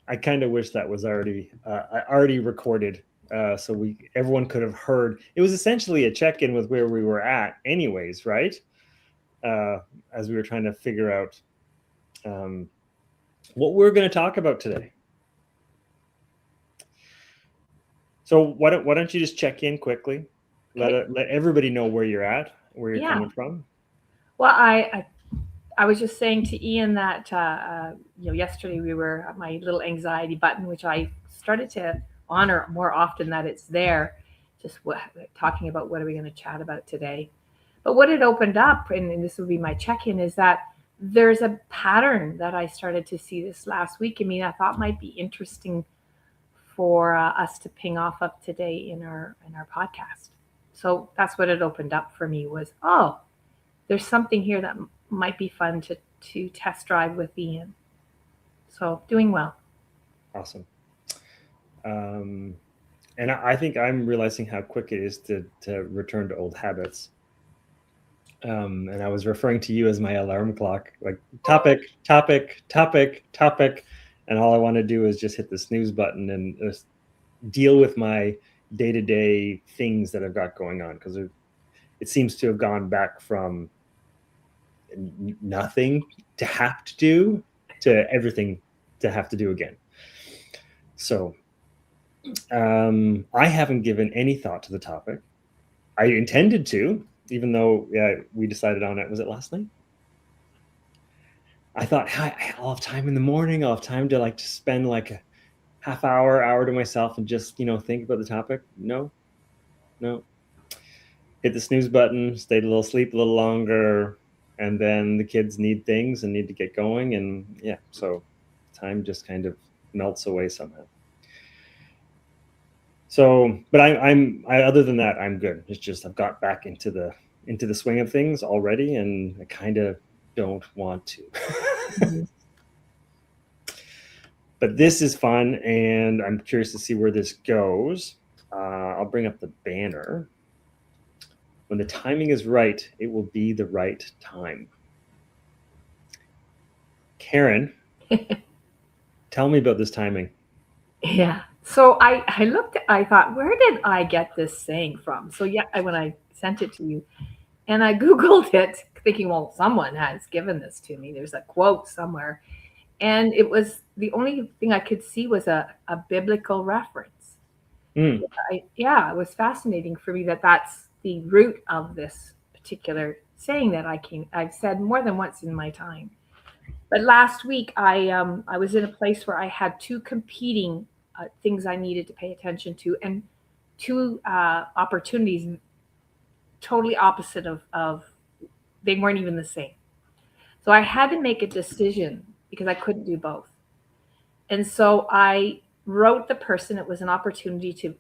I kind of wish that was already recorded, so everyone could have heard. It was essentially a check-in with where we were at, anyways, right? As we were trying to figure out um, what we're going to talk about today. So why don't you just check in quickly? Okay. Let everybody know where you're at, where you're Yeah. coming from. Well, I was just saying to Ian that yesterday we were at my little anxiety button, which I started to honor more often that it's there. Just talking about what are we going to chat about today. But what it opened up, and this would be my check-in, is that there's a pattern that I started to see this last week. I mean, I thought might be interesting for us to ping off of today in our podcast. So that's what it opened up for me was, oh, there's something here that might be fun to test drive with Ian. So doing well. Awesome. Um, and I think I'm realizing how quick it is to return to old habits. And I was referring to you as my alarm clock, like topic, topic, topic, topic, and all I want to do is just hit the snooze button and just deal with my day-to-day things that I've got going on, because it seems to have gone back from nothing to have to do to everything to have to do again. So I haven't given any thought to the topic. I intended to, even though we decided on it. Was it last night? I thought I'll have time in the morning. I'll have time to like to spend like a half hour to myself and just think about the topic. No. Hit the snooze button. Stayed a little sleep a little longer, and then the kids need things and need to get going, and yeah, so time just kind of melts away somehow. So, but other than that, I'm good. It's just I've got back into the swing of things already, and I kind of don't want to. Mm-hmm. But this is fun, and I'm curious to see where this goes. I'll bring up the banner. When the timing is right, it will be the right time. Karen, tell me about this timing. Yeah. So I looked. I thought, where did I get this saying from? So yeah, when I sent it to you, and I googled it, thinking, well, someone has given this to me. There's a quote somewhere, and it was the only thing I could see was a biblical reference. Mm. Yeah, it was fascinating for me that that's the root of this particular saying that I've said more than once in my time. But last week I was in a place where I had two competing things I needed to pay attention to, and two opportunities totally opposite of they weren't even the same. So I had to make a decision because I couldn't do both. And so I wrote the person. It was an opportunity to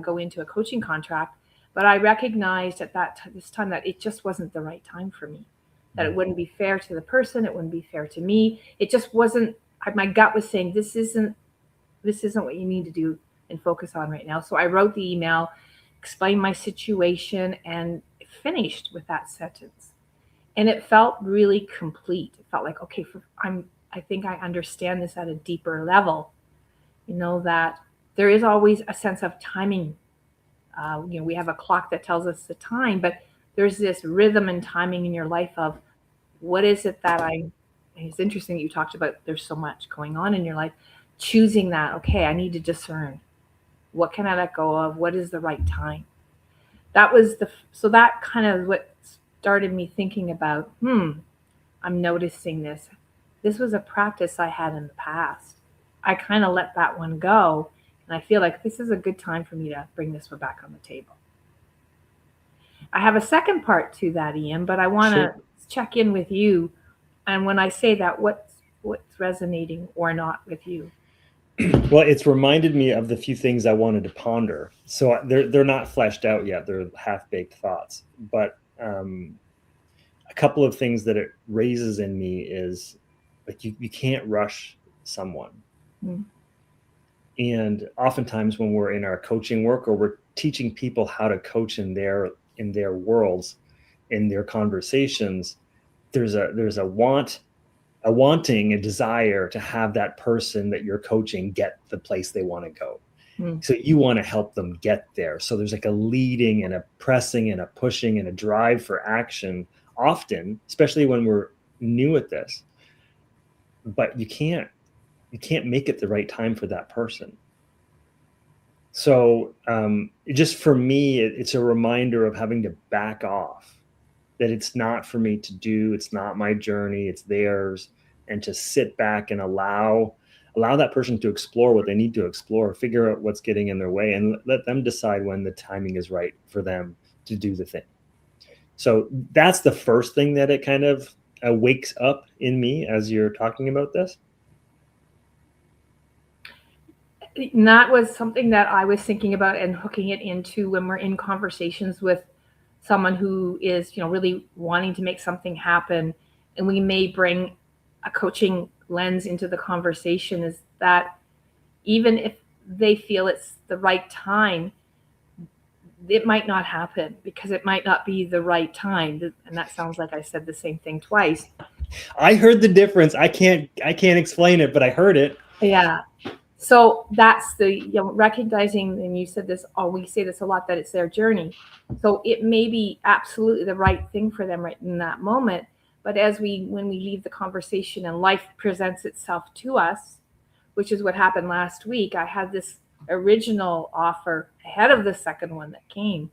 go into a coaching contract, but I recognized at this time that it just wasn't the right time for me. That it wouldn't be fair to the person. It wouldn't be fair to me. It just wasn't. My gut was saying this isn't what you need to do and focus on right now. So I wrote the email, explained my situation, and finished with that sentence. And it felt really complete. It felt like, okay, I think I understand this at a deeper level. That there is always a sense of timing. We have a clock that tells us the time, but there's this rhythm and timing in your life of what is it that I. It's interesting that you talked about there's so much going on in your life. Choosing that, okay, I need to discern. What can I let go of? What is the right time? That was so that kind of what started me thinking about, I'm noticing this. This was a practice I had in the past. I kind of let that one go. And I feel like this is a good time for me to bring this one back on the table. I have a second part to that, Ian, but I want to Sure. check in with you. And when I say that, what's resonating or not with you? Well, it's reminded me of the few things I wanted to ponder. So they're not fleshed out yet. They're half-baked thoughts. But a couple of things that it raises in me is like you can't rush someone. Mm. And oftentimes when we're in our coaching work, or we're teaching people how to coach in their worlds, in their conversations, there's a want wanting, a desire to have that person that you're coaching get the place they want to go. So you want to help them get there. So there's like a leading and a pressing and a pushing and a drive for action often, especially when we're new at this. But you can't make it the right time for that person. So just for me, it's a reminder of having to back off, that it's not for me to do. It's not my journey, it's theirs. And to sit back and allow that person to explore what they need to explore, figure out what's getting in their way, and let them decide when the timing is right for them to do the thing. So that's the first thing that it kind of wakes up in me as you're talking about this. And that was something that I was thinking about and hooking it into when we're in conversations with someone who is, really wanting to make something happen. And we may bring a coaching lens into the conversation, is that even if they feel it's the right time, it might not happen because it might not be the right time. And that sounds like I said the same thing twice. I heard the difference. I can't explain it, but I heard it. Yeah. So that's the recognizing, and you said this, we say this a lot, that it's their journey. So it may be absolutely the right thing for them right in that moment. But when we leave the conversation and life presents itself to us, which is what happened last week, I had this original offer ahead of the second one that came.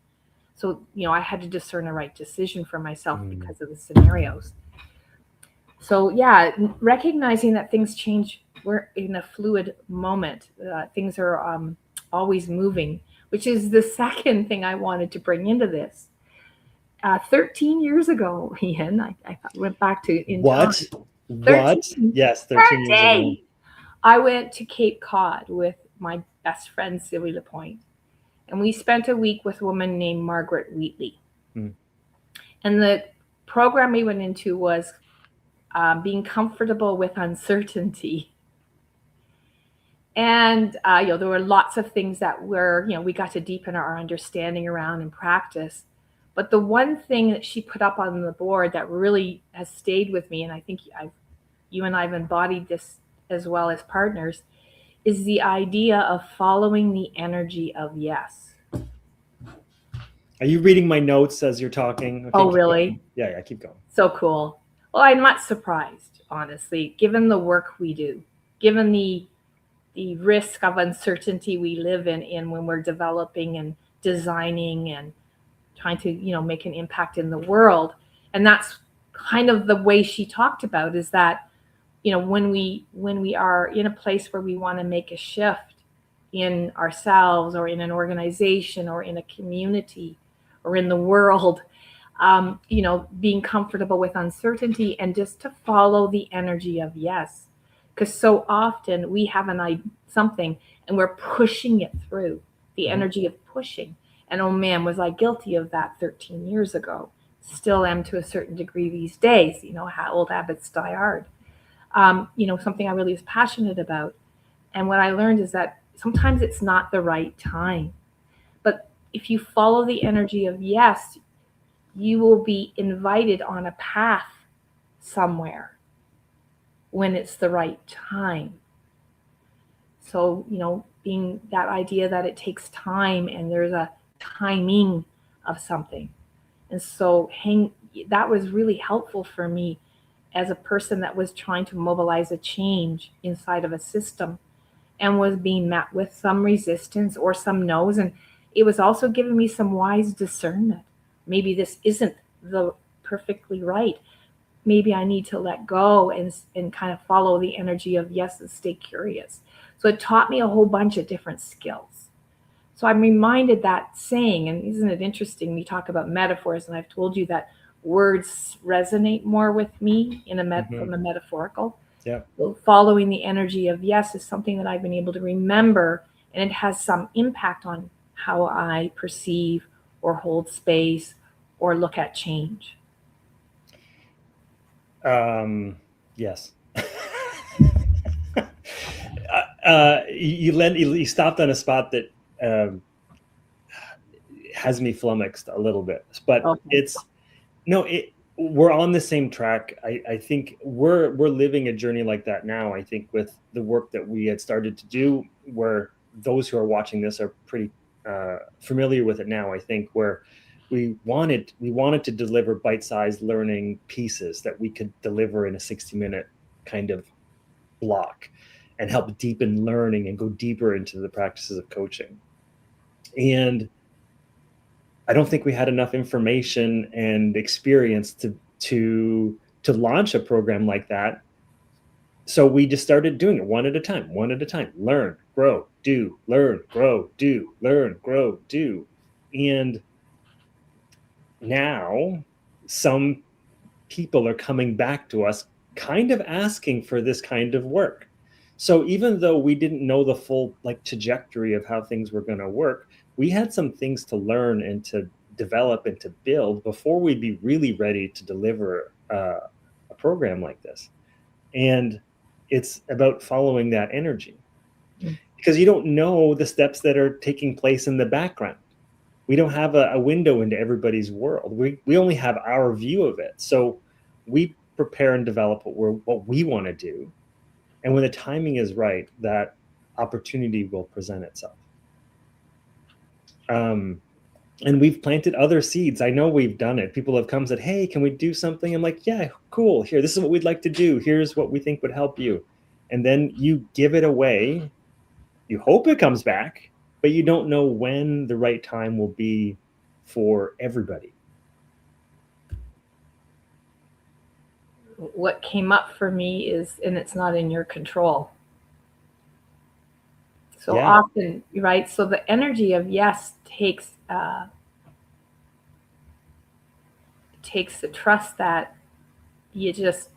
So, I had to discern a right decision for myself because of the scenarios. So yeah, recognizing that things change. We're in a fluid moment. Things are always moving, which is the second thing I wanted to bring into this. 13 years ago, Ian, I went back to in what? time. What? Yes, 13 years ago. I went to Cape Cod with my best friend, Sylvie Lapointe, and we spent a week with a woman named Margaret Wheatley. And the program we went into was being comfortable with uncertainty. And, there were lots of things that we got to deepen our understanding around and practice. But the one thing that she put up on the board that really has stayed with me, and I think you and I have embodied this as well as partners, is the idea of following the energy of yes. Are you reading my notes as you're talking? Okay, oh, really? Yeah, keep going. So cool. Well, I'm not surprised, honestly, given the work we do, given the risk of uncertainty we live in when we're developing and designing and trying to, make an impact in the world. And that's kind of the way she talked about, is that, when we are in a place where we want to make a shift in ourselves or in an organization or in a community or in the world, being comfortable with uncertainty and just to follow the energy of yes. Because so often we have something and we're pushing it through, the energy of pushing. And oh man, was I guilty of that 13 years ago. Still am to a certain degree these days. How old habits die hard. Something I really was passionate about. And what I learned is that sometimes it's not the right time. But if you follow the energy of yes, you will be invited on a path somewhere when it's the right time. So, being that idea that it takes time and there's a timing of something. And so that was really helpful for me as a person that was trying to mobilize a change inside of a system and was being met with some resistance or some no's. And it was also giving me some wise discernment. Maybe this isn't the perfectly right. Maybe I need to let go and kind of follow the energy of yes and stay curious. So it taught me a whole bunch of different skills. So I'm reminded that saying, and isn't it interesting? We talk about metaphors, and I've told you that words resonate more with me from a metaphorical. Yeah. So following the energy of yes is something that I've been able to remember, and it has some impact on how I perceive or hold space or look at change. Yes. You stopped on a spot that has me flummoxed a little bit, but okay. we're on the same track. I think we're living a journey like that now. I think with the work that we had started to do, where those who are watching this are pretty familiar with it now. I think where we wanted to deliver bite-sized learning pieces that we could deliver in a 60-minute kind of block and help deepen learning and go deeper into the practices of coaching. And I don't think we had enough information and experience to launch a program like that. So we just started doing it one at a time, learn, grow, do, learn, grow, do, learn, grow, do. And now some people are coming back to us kind of asking for this kind of work. So even though we didn't know the full trajectory of how things were going to work, we had some things to learn and to develop and to build before we'd be really ready to deliver a program like this. And it's about following that energy, because you don't know the steps that are taking place in the background. We don't have a window into everybody's world. We only have our view of it. So we prepare and develop what we want to do. And when the timing is right, that opportunity will present itself. And we've planted other seeds. I know we've done it. People have come and said, hey, can we do something? I'm like, yeah, cool. Here, this is what we'd like to do. Here's what we think would help you. And then you give it away. You hope it comes back, but you don't know when the right time will be for everybody. What came up for me is, and it's not in your control. So Yeah. often, right? So the energy of yes takes the trust that you just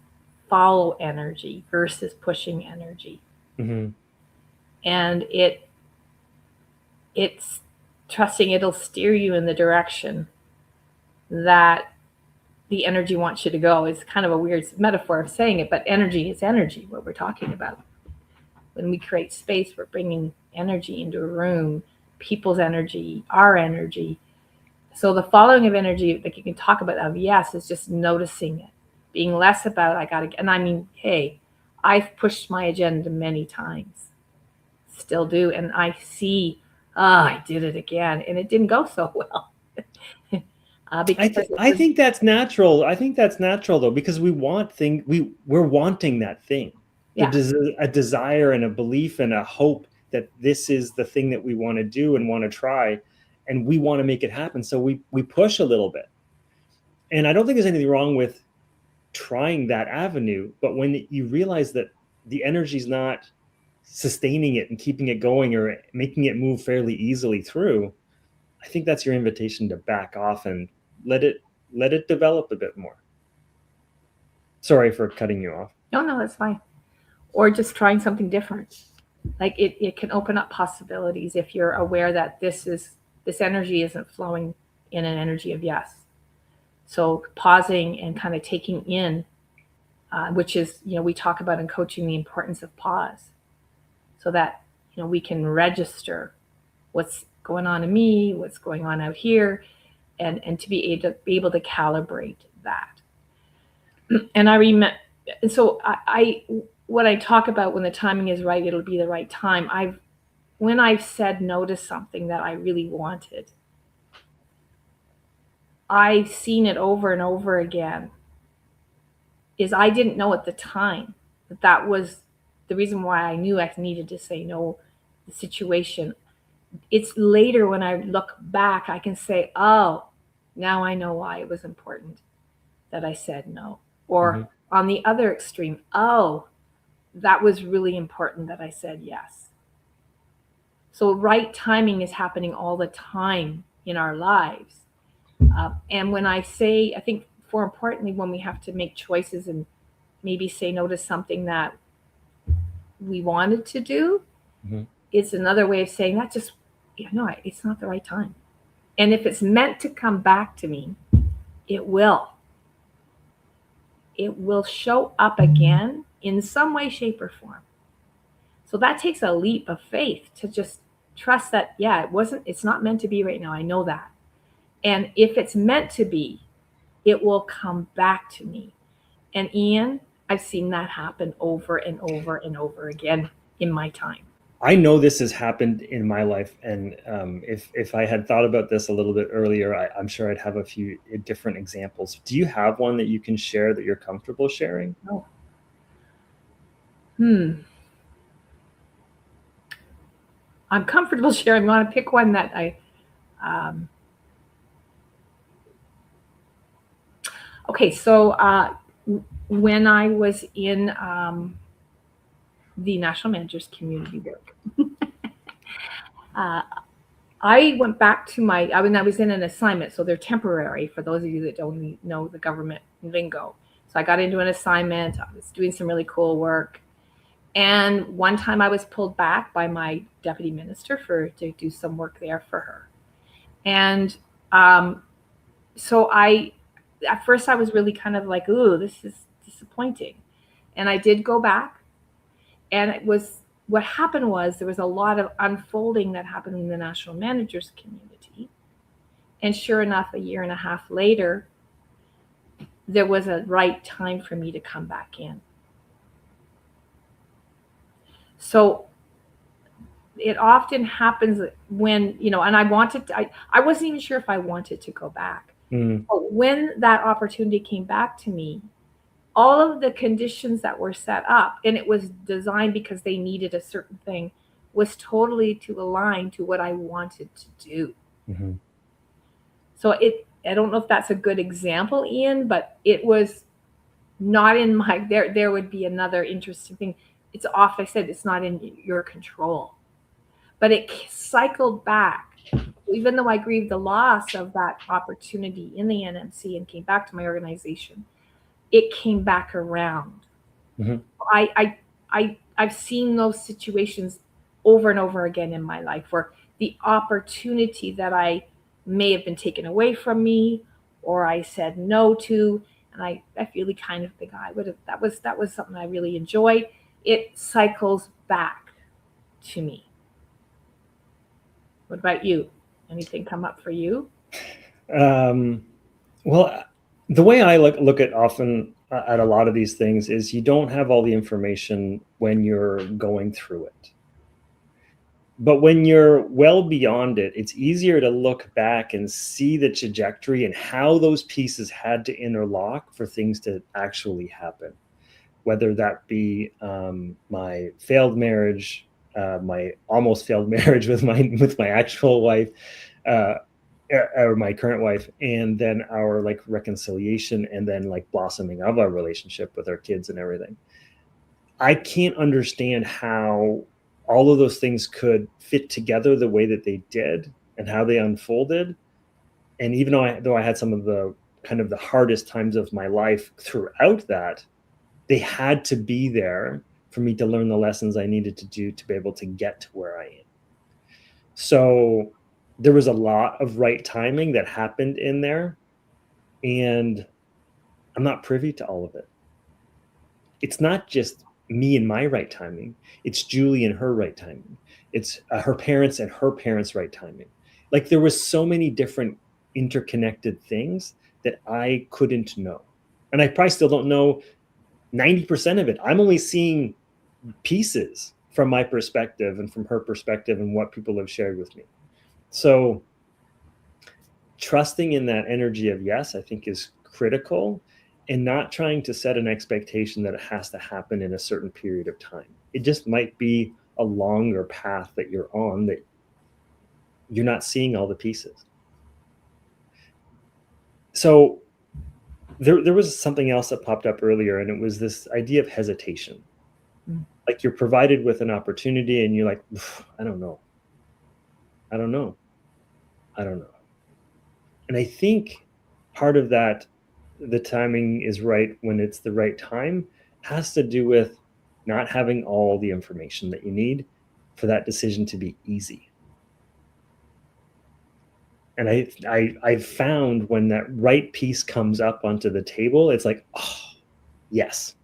follow energy versus pushing energy. Mm-hmm. And it's trusting it'll steer you in the direction that the energy wants you to go. It's kind of a weird metaphor of saying it, but energy is energy, what we're talking about. When we create space, we're bringing energy into a room, people's energy, our energy. So the following of energy, like you can talk about of yes, is just noticing it, being less about and I mean, hey, I've pushed my agenda many times, still do, and I see, I did it again, and it didn't go so well. I think that's natural. I think that's natural though, because we want we're wanting that thing. Yeah. There's a desire and a belief and a hope that this is the thing that we want to do and want to try, and we want to make it happen. So we push a little bit. And I don't think there's anything wrong with trying that avenue, but when you realize that the energy's not sustaining it and keeping it going or making it move fairly easily through, I think that's your invitation to back off and let it develop a bit more. Sorry for cutting you off. No, that's fine. Or just trying something different. Like it can open up possibilities if you're aware that this energy isn't flowing in an energy of yes. So pausing and kind of taking in, which is, we talk about in coaching the importance of pause, so that we can register what's going on in me, what's going on out here, and to be able to calibrate that. And I remember, and so what I talk about, when the timing is right, it'll be the right time. When I've said no to something that I really wanted, I've seen it over and over again, is I didn't know at the time that was the reason why I knew I needed to say no, the situation. It's later when I look back, I can say, oh, now I know why it was important that I said no. Or on the other extreme, oh, that was really important that I said yes. So right timing is happening all the time in our lives. And when I say, I think more importantly, when we have to make choices and maybe say no to something that we wanted to do, it's another way of saying that just, no, it's not the right time. And if it's meant to come back to me, it will. It will show up again in some way, shape, or form. So that takes a leap of faith to just trust that, yeah, it's not meant to be right now. I know that. And if it's meant to be, it will come back to me. And Ian, I've seen that happen over and over and over again in my time. I know this has happened in my life, and if I had thought about this a little bit earlier, I'm sure I'd have a few different examples. Do you have one that you can share that you're comfortable sharing? Oh. I'm comfortable sharing. I want to pick one that okay, so when I was in the National Managers Community work, I went back to I was in an assignment, so they're temporary for those of you that don't know the government lingo. So I got into an assignment, I was doing some really cool work. And one time I was pulled back by my deputy minister to do some work there for her. And so at first I was really kind of like, ooh, this is disappointing. And I did go back, and what happened was there was a lot of unfolding that happened in the national managers community. And sure enough, a year and a half later, there was a right time for me to come back in. So it often happens when, and I wasn't even sure if I wanted to go back. But when that opportunity came back to me, all of the conditions that were set up, and it was designed because they needed a certain thing, was totally to align to what I wanted to do. Mm-hmm. So I don't know if that's a good example, Ian, but it was not in there would be another interesting thing. It's off. I said it's not in your control, but it cycled back. Even though I grieved the loss of that opportunity in the NMC and came back to my organization, it came back around. Mm-hmm. I've seen those situations over and over again in my life where the opportunity that I may have been taken away from me, or I said no to, and I really kind of think that was something I really enjoyed. It cycles back to me. What about you? Anything come up for you? Well, the way I look at often at a lot of these things is you don't have all the information when you're going through it. But when you're well beyond it, it's easier to look back and see the trajectory and how those pieces had to interlock for things to actually happen. Whether that be my failed marriage, my almost failed marriage with my actual wife, or my current wife, and then our reconciliation, and then blossoming of our relationship with our kids and everything. I can't understand how all of those things could fit together the way that they did and how they unfolded. And even though I had some of the kind of the hardest times of my life throughout that, they had to be there for me to learn the lessons I needed to do to be able to get to where I am. So there was a lot of right timing that happened in there, and I'm not privy to all of it. It's not just me and my right timing. It's Julie and her right timing. It's her parents and her parents' right timing. There was so many different interconnected things that I couldn't know. And I probably still don't know 90% of it. I'm only seeing pieces from my perspective and from her perspective and what people have shared with me. So trusting in that energy of yes, I think is critical, and not trying to set an expectation that it has to happen in a certain period of time. It just might be a longer path that you're on that you're not seeing all the pieces. So there was something else that popped up earlier, and it was this idea of hesitation. Like you're provided with an opportunity and you're like, I don't know. And I think part of that, the timing is right when it's the right time, has to do with not having all the information that you need for that decision to be easy. And I've found when that right piece comes up onto the table, it's like, oh, yes,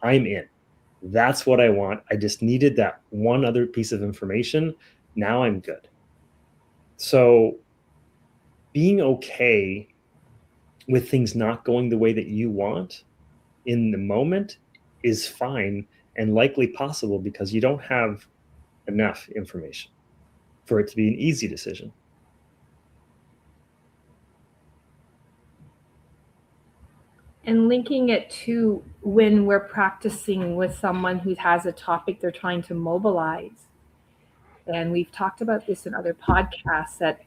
I'm in. That's what I want. I just needed that one other piece of information. Now I'm good. So being okay with things not going the way that you want in the moment is fine and likely possible because you don't have enough information for it to be an easy decision. And linking it to when we're practicing with someone who has a topic they're trying to mobilize. And we've talked about this in other podcasts that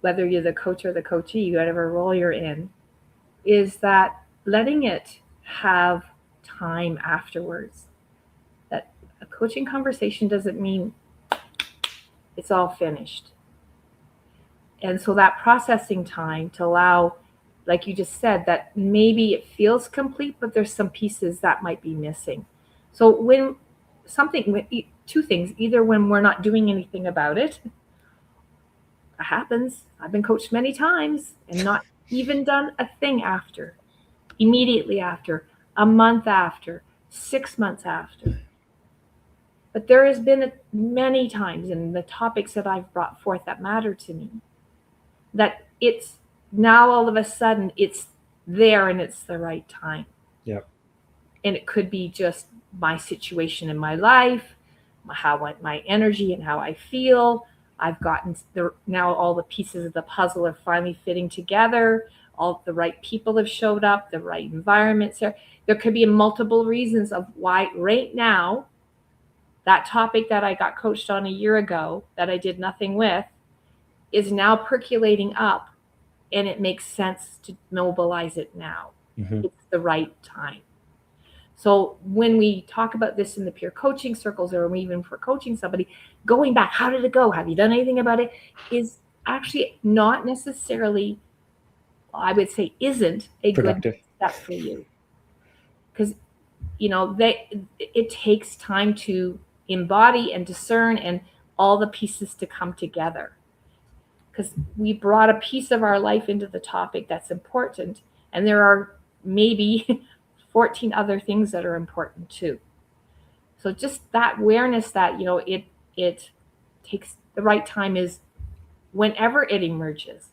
whether you're the coach or the coachee, whatever role you're in, is that letting it have time afterwards. That a coaching conversation doesn't mean it's all finished. And so that processing time to allow, like you just said, that maybe it feels complete, but there's some pieces that might be missing. So when something, two things, either when we're not doing anything about it, it happens. I've been coached many times and not even done a thing after, immediately after, a month after, 6 months after. But there has been many times in the topics that I've brought forth that matter to me, that it's now all of a sudden it's there and it's the right time. Yep. And it could be just my situation in my life, my energy and how I feel. I've gotten now all the pieces of the puzzle are finally fitting together. All the right people have showed up, the right environments there. There could be multiple reasons of why right now that topic that I got coached on a year ago that I did nothing with is now percolating up, and it makes sense to mobilize it now. Mm-hmm. It's the right time. So when we talk about this in the peer coaching circles, or even for coaching somebody, going back, how did it go? Have you done anything about it? Is actually not necessarily, I would say, isn't a productive. Good step for you. Because, it takes time to embody and discern and all the pieces to come together. Because we brought a piece of our life into the topic that's important, and there are maybe 14 other things that are important too. So just that awareness that, it takes the right time is whenever it emerges.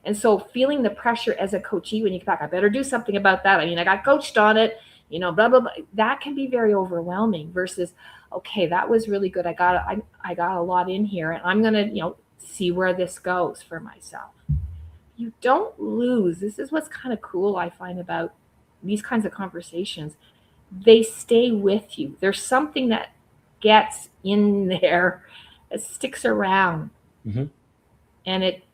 And so feeling the pressure as a coachee when you come back, I better do something about that. I mean, I got coached on it, blah, blah, blah. That can be very overwhelming versus, okay, that was really good. I got a lot in here, and I'm going to, see where this goes for myself. You don't lose. This is what's kind of cool, I find, about these kinds of conversations. They stay with you. There's something that gets in there, that sticks around. Mm-hmm. And it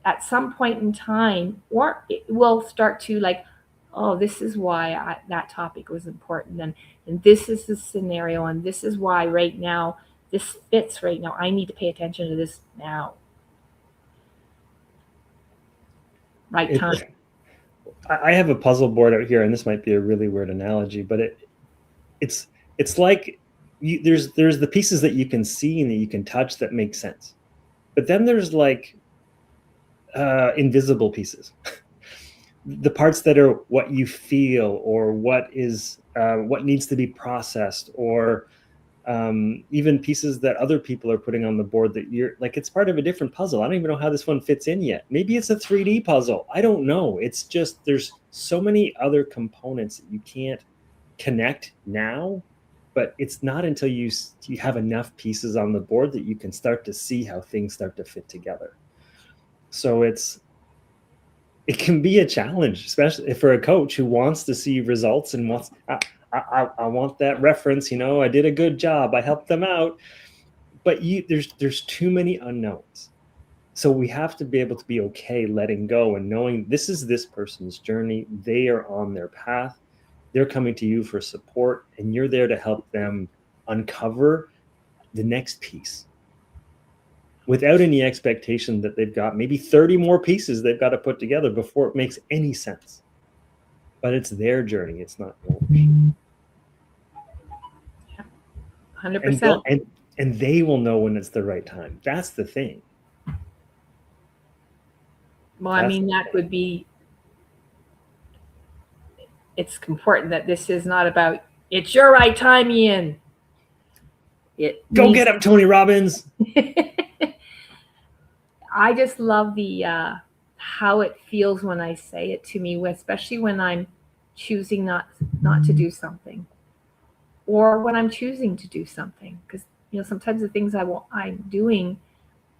at some point in time, or it will start to like, oh, this is why that topic was important, and this is the scenario, and this is why right now this fits right now. I need to pay attention to this now. Right time. I have a puzzle board out here, and this might be a really weird analogy, but it's like there's the pieces that you can see and that you can touch that make sense, but then there's like invisible pieces, the parts that are what you feel or what is what needs to be processed, or even pieces that other people are putting on the board that you're like, it's part of a different puzzle. I don't even know how this one fits in yet. Maybe it's a 3D puzzle. I don't know. It's just, there's so many other components that you can't connect now, but it's not until you have enough pieces on the board that you can start to see how things start to fit together. So it can be a challenge, especially for a coach who wants to see results and wants, I want that reference, I did a good job, I helped them out, but there's too many unknowns. So we have to be able to be okay letting go and knowing this is this person's journey. They are on their path. They're coming to you for support, and you're there to help them uncover the next piece without any expectation that they've got maybe 30 more pieces they've got to put together before it makes any sense. But it's their journey. It's not yours. 100%. And they will know when it's the right time. That's the thing. Well, I mean, that would be, it's important that this is not about, it's your right time, Ian. Go get him, Tony Robbins. I just love the how it feels when I say it to me, especially when I'm choosing not to do something, or when I'm choosing to do something. Because sometimes the things I'm doing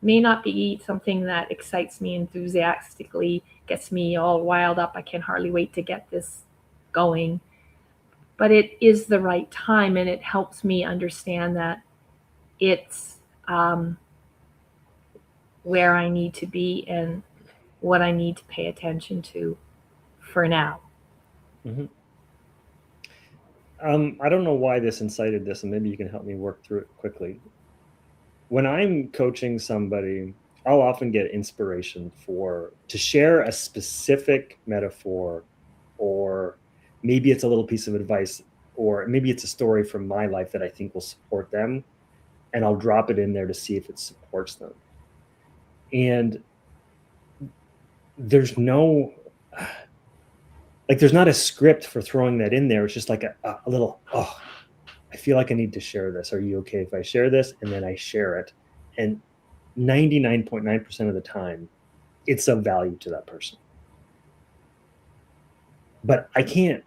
may not be something that excites me enthusiastically, gets me all wild up. I can hardly wait to get this going. But it is the right time, and it helps me understand that it's where I need to be and what I need to pay attention to for now. Mm-hmm. I don't know why this incited this, and maybe you can help me work through it quickly. When I'm coaching somebody, I'll often get inspiration to share a specific metaphor, or maybe it's a little piece of advice, or maybe it's a story from my life that I think will support them, and I'll drop it in there to see if it supports them. And there's no there's not a script for throwing that in there. It's just like a little, oh, I feel like I need to share this. Are you okay if I share this? And then I share it. And 99.9% of the time, it's of value to that person. But I can't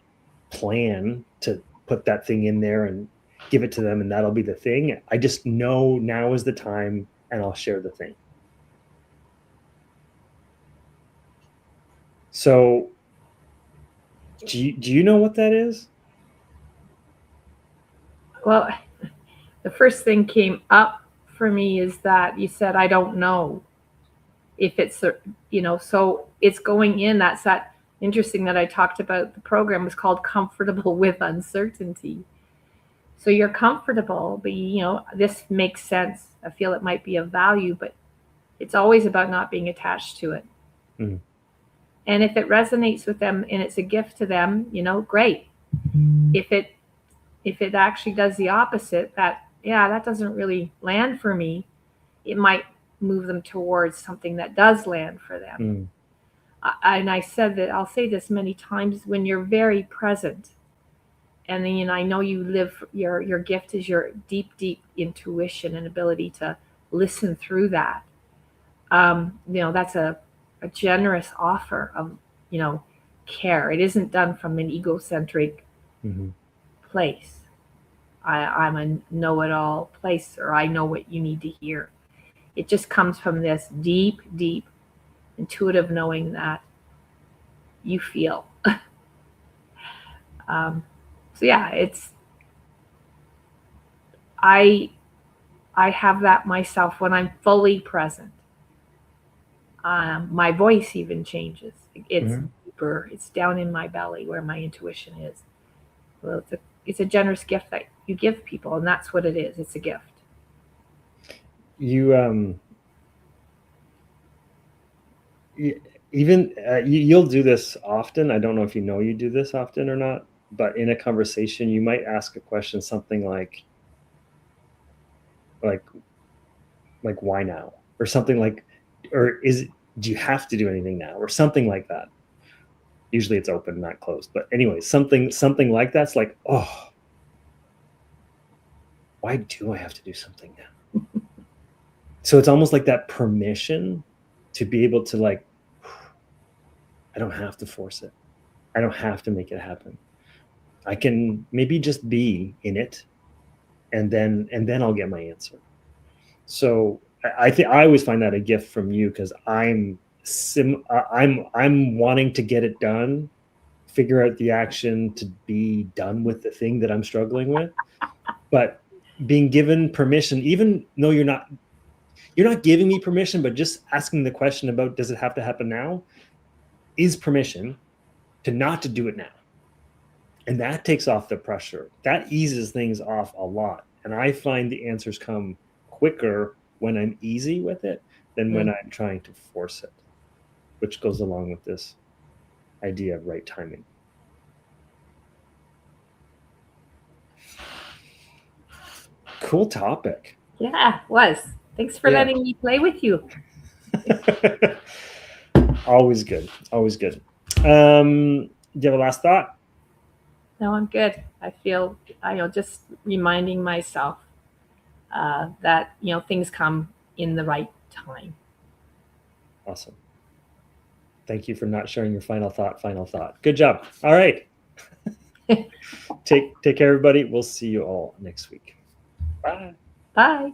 plan to put that thing in there and give it to them, and that'll be the thing. I just know now is the time, and I'll share the thing. So do you know what that is? Well, the first thing came up for me is that you said, I don't know if it's, so it's going in. That's that interesting that I talked about. The program was called Comfortable with Uncertainty. So you're comfortable, but this makes sense. I feel it might be of value, but it's always about not being attached to it. Mm. And if it resonates with them and it's a gift to them, great. If it actually does the opposite, that doesn't really land for me, it might move them towards something that does land for them. Mm. And I said that I'll say this many times: when you're very present, and then I know you live, your gift is your deep intuition and ability to listen through that. That's a generous offer of care. It isn't done from an egocentric place. I'm a know-it-all place, or I know what you need to hear. It just comes from this deep intuitive knowing that you feel. So yeah, I have that myself when I'm fully present. My voice even changes. It's deeper. It's down in my belly where my intuition is. Well, it's a generous gift that you give people, and that's what it is. It's a gift. You'll do this often. I don't know if you do this often or not, but in a conversation, you might ask a question, something like why now, or something like, or do you have to do anything now, or something like that. Usually it's open, not closed, but anyway, something like that's like, oh, why do I have to do something now? So it's almost like that permission to be able to I don't have to force it. I don't have to make it happen. I can maybe just be in it, and then I'll get my answer. So I think I always find that a gift from you, because I'm wanting to get it done, figure out the action to be done with the thing that I'm struggling with, but being given permission, even though you're not giving me permission, but just asking the question about, does it have to happen now, is permission to not to do it now. And that takes off the pressure. That eases things off a lot. And I find the answers come quicker when I'm easy with it than when I'm trying to force it, which goes along with this idea of right timing. Cool topic. Yeah, it was. Thanks for letting me play with you. Always good. Always good. Do you have a last thought? No, I'm good. I feel, just reminding myself that, things come in the right time. Awesome. Thank you for not sharing your final thought. Good job. All right. Take care, everybody. We'll see you all next week. Bye. Bye.